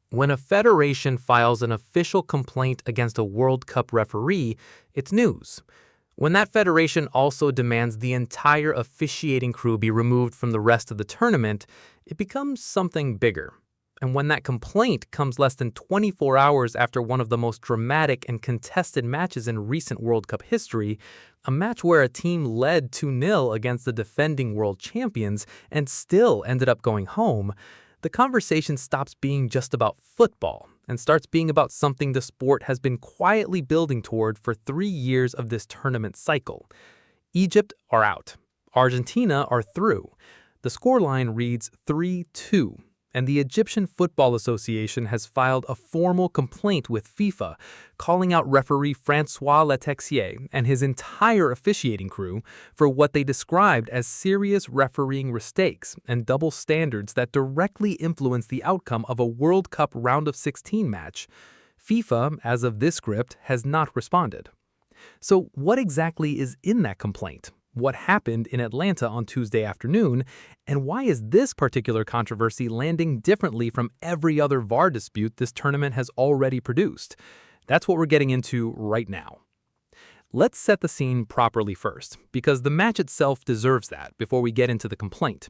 When a federation files an official complaint against a World Cup referee, it's news. When that federation also demands the entire officiating crew be removed from the rest of the tournament, it becomes something bigger. And when that complaint comes less than 24 hours after one of the most dramatic and contested matches in recent World Cup history, a match where a team led 2-0 against the defending world champions and still ended up going home, the conversation stops being just about football and starts being about something the sport has been quietly building toward for 3 years of this tournament cycle. Egypt are out. Argentina are through. The scoreline reads 3-2. And the Egyptian Football Association has filed a formal complaint with FIFA, calling out referee François Letexier and his entire officiating crew for what they described as serious refereeing mistakes and double standards that directly influence the outcome of a World Cup round of 16 match. FIFA, as of this script, has not responded. So what exactly is in that complaint? What happened in Atlanta on Tuesday afternoon, and why is this particular controversy landing differently from every other VAR dispute this tournament has already produced? That's what we're getting into right now. Let's set the scene properly first, because the match itself deserves that before we get into the complaint.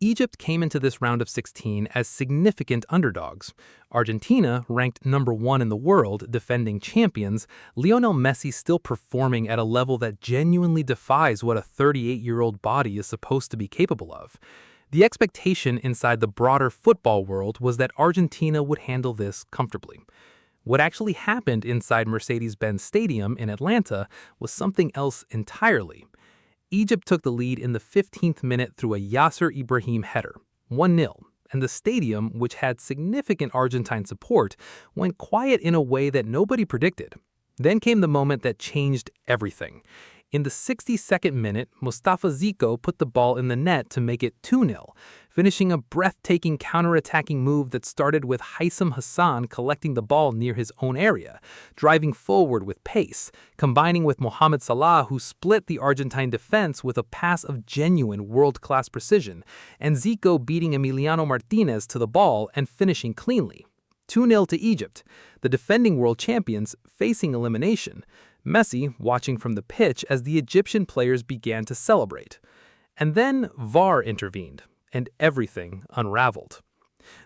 Egypt came into this round of 16 as significant underdogs. Argentina, ranked number 1 in the world, defending champions, Lionel Messi still performing at a level that genuinely defies what a 38-year-old body is supposed to be capable of. The expectation inside the broader football world was that Argentina would handle this comfortably. What actually happened inside Mercedes-Benz Stadium in Atlanta was something else entirely. Egypt took the lead in the 15th minute through a Yasser Ibrahim header, 1-0, and the stadium, which had significant Argentine support, went quiet in a way that nobody predicted. Then came the moment that changed everything. In the 62nd minute, Mustafa Zico put the ball in the net to make it 2-0, finishing a breathtaking counter-attacking move that started with Haitham Hassan collecting the ball near his own area, driving forward with pace, combining with Mohamed Salah, who split the Argentine defense with a pass of genuine world-class precision, and Zico beating Emiliano Martinez to the ball and finishing cleanly. 2-0 to Egypt, the defending world champions facing elimination. Messi watching from the pitch as the Egyptian players began to celebrate. And then VAR intervened, and everything unraveled.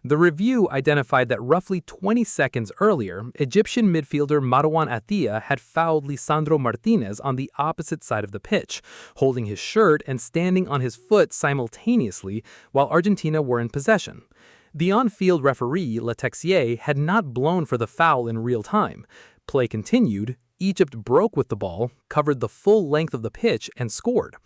The review identified that roughly 20 seconds earlier, Egyptian midfielder Marwan Attia had fouled Lisandro Martinez on the opposite side of the pitch, holding his shirt and standing on his foot simultaneously while Argentina were in possession. The on-field referee, Letexier, had not blown for the foul in real time. Play continued. Egypt broke with the ball, covered the full length of the pitch, and scored.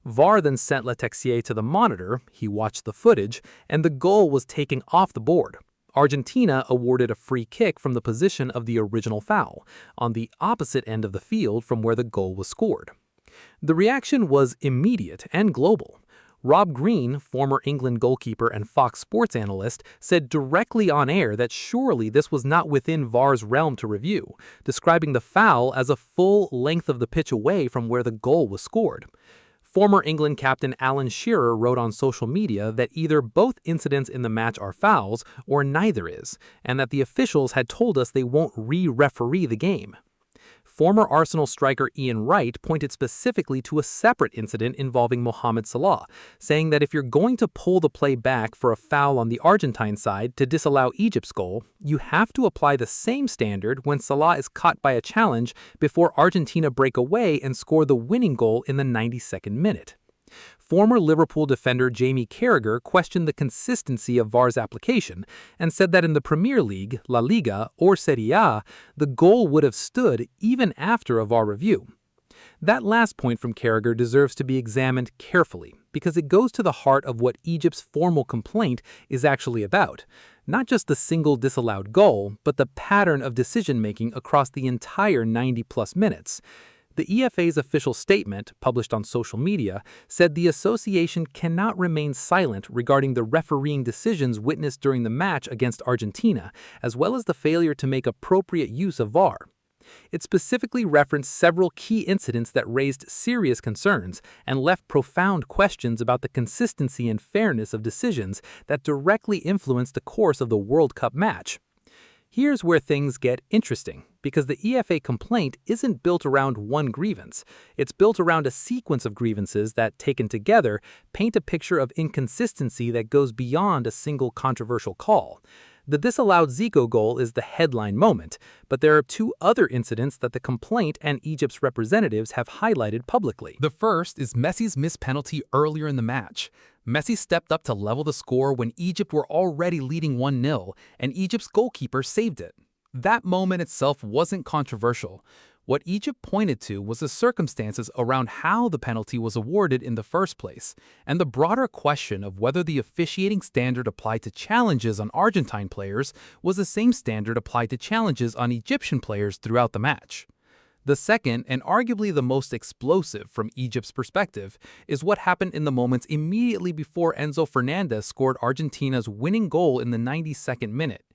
VAR then sent Letexier to the monitor, he watched the footage, and the goal was taken off the board. Argentina awarded a free kick from the position of the original foul, on the opposite end of the field from where the goal was scored. The reaction was immediate and global. Rob Green, former England goalkeeper and Fox Sports analyst, said directly on air that surely this was not within VAR's realm to review, describing the foul as a full length of the pitch away from where the goal was scored. Former England captain Alan Shearer wrote on social media that either both incidents in the match are fouls or neither is, and that the officials had told us they won't re-referee the game. Former Arsenal striker Ian Wright pointed specifically to a separate incident involving Mohamed Salah, saying that if you're going to pull the play back for a foul on the Argentine side to disallow Egypt's goal, you have to apply the same standard when Salah is caught by a challenge before Argentina break away and score the winning goal in the 92nd minute. Former Liverpool defender Jamie Carragher questioned the consistency of VAR's application and said that in the Premier League, La Liga, or Serie A, the goal would have stood even after a VAR review. That last point from Carragher deserves to be examined carefully because it goes to the heart of what Egypt's formal complaint is actually about. Not just the single disallowed goal, but the pattern of decision-making across the entire 90-plus minutes. The EFA's official statement, published on social media, said the association cannot remain silent regarding the refereeing decisions witnessed during the match against Argentina, as well as the failure to make appropriate use of VAR. It specifically referenced several key incidents that raised serious concerns and left profound questions about the consistency and fairness of decisions that directly influenced the course of the World Cup match. Here's where things get interesting, because the EFA complaint isn't built around one grievance. It's built around a sequence of grievances that, taken together, paint a picture of inconsistency that goes beyond a single controversial call. The disallowed Zico goal is the headline moment, but there are two other incidents that the complaint and Egypt's representatives have highlighted publicly. The first is Messi's missed penalty earlier in the match. Messi stepped up to level the score when Egypt were already leading 1-0, and Egypt's goalkeeper saved it. That moment itself wasn't controversial. What Egypt pointed to was the circumstances around how the penalty was awarded in the first place, and the broader question of whether the officiating standard applied to challenges on Argentine players was the same standard applied to challenges on Egyptian players throughout the match. The second, and arguably the most explosive from Egypt's perspective, is what happened in the moments immediately before Enzo Fernandez scored Argentina's winning goal in the 92nd minute.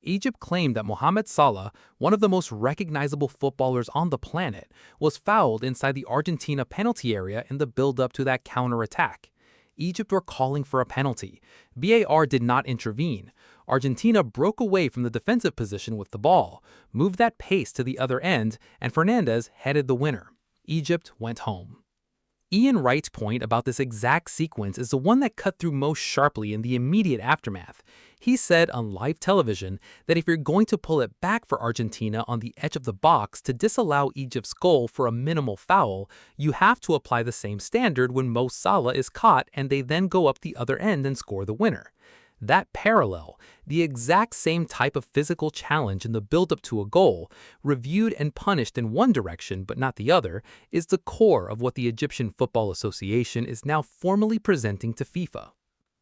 Egypt claimed that Mohamed Salah, one of the most recognizable footballers on the planet, was fouled inside the Argentina penalty area in the build-up to that counterattack. Egypt were calling for a penalty. VAR did not intervene. Argentina broke away from the defensive position with the ball, moved that pace to the other end, and Fernandez headed the winner. Egypt went home. Ian Wright's point about this exact sequence is the one that cut through most sharply in the immediate aftermath. He said on live television that if you're going to pull it back for Argentina on the edge of the box to disallow Egypt's goal for a minimal foul, you have to apply the same standard when Mo Salah is caught and they then go up the other end and score the winner. That parallel, the exact same type of physical challenge in the build-up to a goal, reviewed and punished in one direction but not the other, is the core of what the Egyptian Football Association is now formally presenting to FIFA.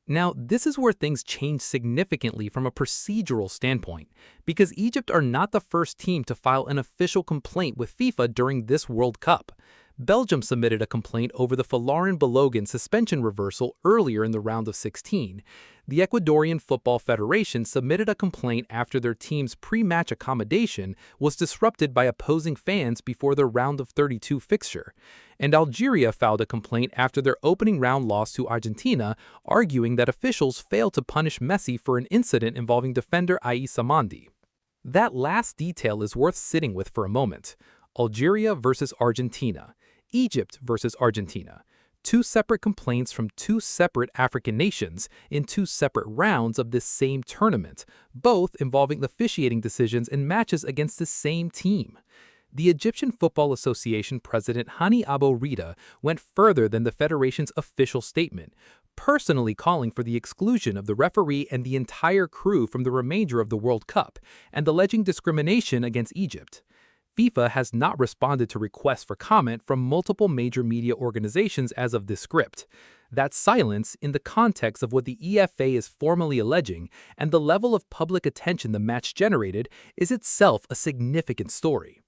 Now, this is where things change significantly from a procedural standpoint, because Egypt are not the first team to file an official complaint with FIFA during this World Cup. Belgium submitted a complaint over the Folarin Balogun suspension reversal earlier in the round of 16. The Ecuadorian Football Federation submitted a complaint after their team's pre-match accommodation was disrupted by opposing fans before their round of 32 fixture. And Algeria filed a complaint after their opening round loss to Argentina, arguing that officials failed to punish Messi for an incident involving defender Aissa Mandi. That last detail is worth sitting with for a moment. Algeria versus Argentina. Egypt versus Argentina. Two separate complaints from two separate African nations in two separate rounds of this same tournament, both involving officiating decisions in matches against the same team. The Egyptian Football Association president Hani Abo Rida went further than the federation's official statement, personally calling for the exclusion of the referee and the entire crew from the remainder of the World Cup, and alleging discrimination against Egypt. FIFA has not responded to requests for comment from multiple major media organizations as of this script. That silence, in the context of what the EFA is formally alleging and the level of public attention the match generated, is itself a significant story.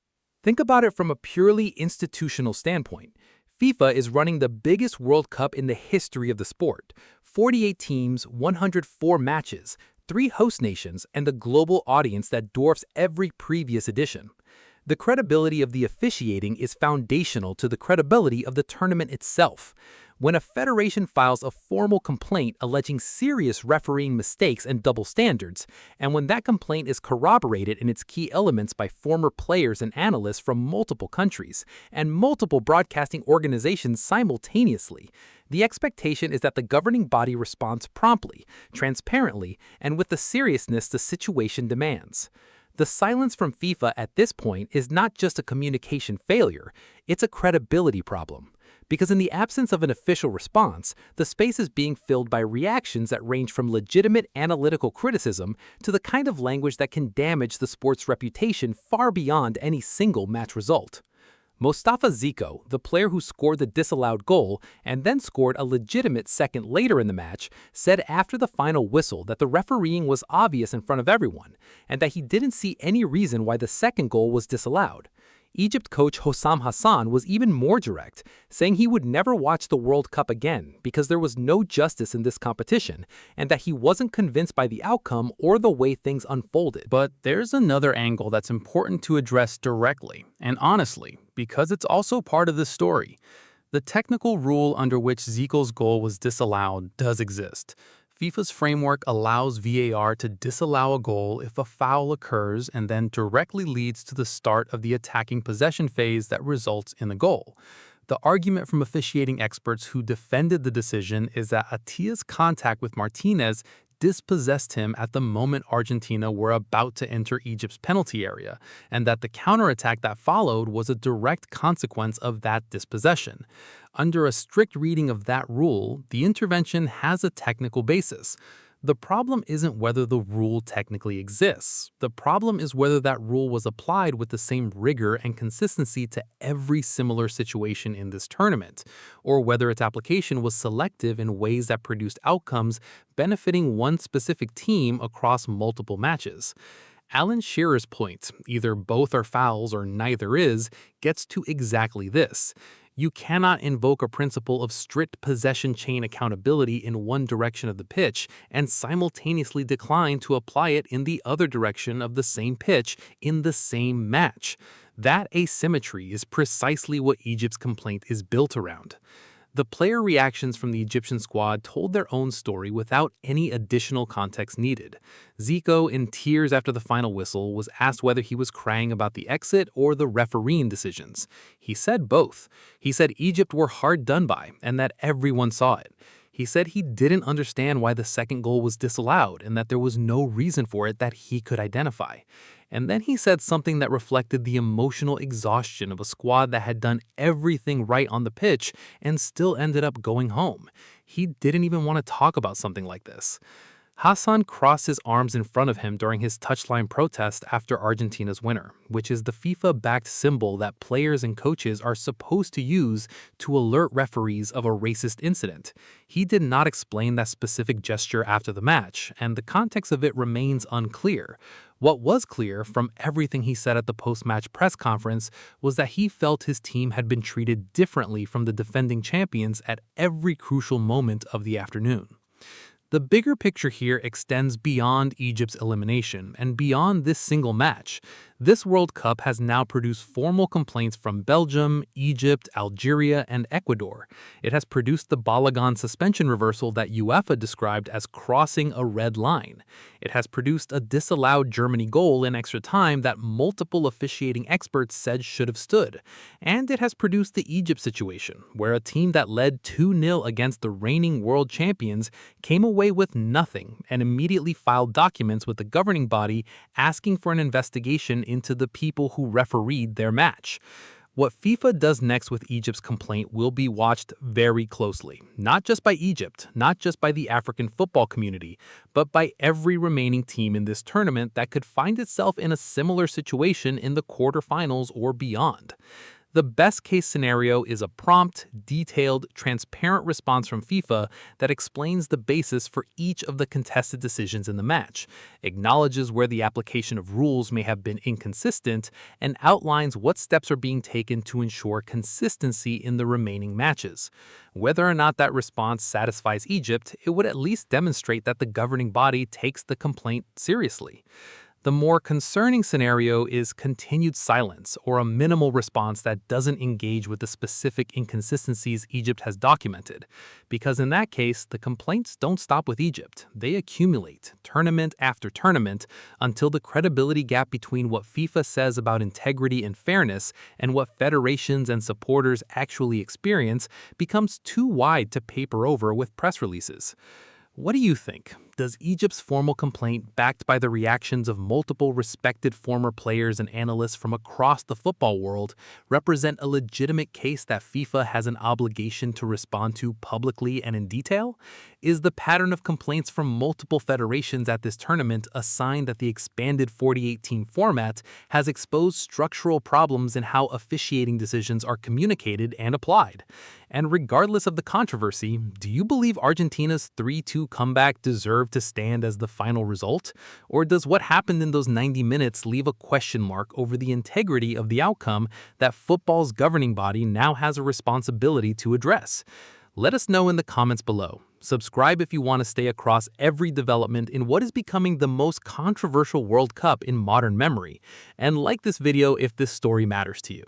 Think about it from a purely institutional standpoint. FIFA is running the biggest World Cup in the history of the sport. 48 teams, 104 matches, 3 host nations, and a global audience that dwarfs every previous edition. The credibility of the officiating is foundational to the credibility of the tournament itself. When a federation files a formal complaint alleging serious refereeing mistakes and double standards, and when that complaint is corroborated in its key elements by former players and analysts from multiple countries and multiple broadcasting organizations simultaneously, the expectation is that the governing body responds promptly, transparently, and with the seriousness the situation demands. The silence from FIFA at this point is not just a communication failure, it's a credibility problem. Because in the absence of an official response, the space is being filled by reactions that range from legitimate analytical criticism to the kind of language that can damage the sport's reputation far beyond any single match result. Mostafa Zico, the player who scored the disallowed goal and then scored a legitimate second later in the match, said after the final whistle that the refereeing was obvious in front of everyone and that he didn't see any reason why the second goal was disallowed. Egypt coach Hossam Hassan was even more direct, saying he would never watch the World Cup again because there was no justice in this competition and that he wasn't convinced by the outcome or the way things unfolded. But there's another angle that's important to address directly and honestly, because it's also part of the story. The technical rule under which Zico's goal was disallowed does exist. FIFA's framework allows VAR to disallow a goal if a foul occurs and then directly leads to the start of the attacking possession phase that results in the goal. The argument from officiating experts who defended the decision is that Atia's contact with Martinez dispossessed him at the moment Argentina were about to enter Egypt's penalty area, and that the counterattack that followed was a direct consequence of that dispossession. Under a strict reading of that rule, the intervention has a technical basis. The problem isn't whether the rule technically exists. The problem is whether that rule was applied with the same rigor and consistency to every similar situation in this tournament, or whether its application was selective in ways that produced outcomes benefiting one specific team across multiple matches. Alan Shearer's point, either both are fouls or neither is, gets to exactly this. You cannot invoke a principle of strict possession chain accountability in one direction of the pitch and simultaneously decline to apply it in the other direction of the same pitch in the same match. That asymmetry is precisely what Egypt's complaint is built around. The player reactions from the Egyptian squad told their own story without any additional context needed. Zico, in tears after the final whistle, was asked whether he was crying about the exit or the refereeing decisions. He said both. He said Egypt were hard done by and that everyone saw it. He said he didn't understand why the second goal was disallowed and that there was no reason for it that he could identify. And then he said something that reflected the emotional exhaustion of a squad that had done everything right on the pitch and still ended up going home. He didn't even want to talk about something like this. Hassan crossed his arms in front of him during his touchline protest after Argentina's winner, which is the FIFA-backed symbol that players and coaches are supposed to use to alert referees of a racist incident. He did not explain that specific gesture after the match, and the context of it remains unclear. What was clear from everything he said at the post-match press conference was that he felt his team had been treated differently from the defending champions at every crucial moment of the afternoon. The bigger picture here extends beyond Egypt's elimination and beyond this single match. This World Cup has now produced formal complaints from Belgium, Egypt, Algeria, and Ecuador. It has produced the Balogun suspension reversal that UEFA described as crossing a red line. It has produced a disallowed Germany goal in extra time that multiple officiating experts said should have stood. And it has produced the Egypt situation, where a team that led 2-0 against the reigning world champions came away with nothing and immediately filed documents with the governing body asking for an investigation into the people who refereed their match. What FIFA does next with Egypt's complaint will be watched very closely, not just by Egypt, not just by the African football community, but by every remaining team in this tournament that could find itself in a similar situation in the quarterfinals or beyond. The best-case scenario is a prompt, detailed, transparent response from FIFA that explains the basis for each of the contested decisions in the match, acknowledges where the application of rules may have been inconsistent, and outlines what steps are being taken to ensure consistency in the remaining matches. Whether or not that response satisfies Egypt, it would at least demonstrate that the governing body takes the complaint seriously. The more concerning scenario is continued silence or a minimal response that doesn't engage with the specific inconsistencies Egypt has documented, because in that case, the complaints don't stop with Egypt. They accumulate, tournament after tournament, until the credibility gap between what FIFA says about integrity and fairness and what federations and supporters actually experience becomes too wide to paper over with press releases. What do you think? Does Egypt's formal complaint, backed by the reactions of multiple respected former players and analysts from across the football world, represent a legitimate case that FIFA has an obligation to respond to publicly and in detail? Is the pattern of complaints from multiple federations at this tournament a sign that the expanded 48-team format has exposed structural problems in how officiating decisions are communicated and applied? And regardless of the controversy, do you believe Argentina's 3-2 comeback deserved to stand as the final result? Or does what happened in those 90 minutes leave a question mark over the integrity of the outcome that football's governing body now has a responsibility to address? Let us know in the comments below. Subscribe if you want to stay across every development in what is becoming the most controversial World Cup in modern memory. And like this video if this story matters to you.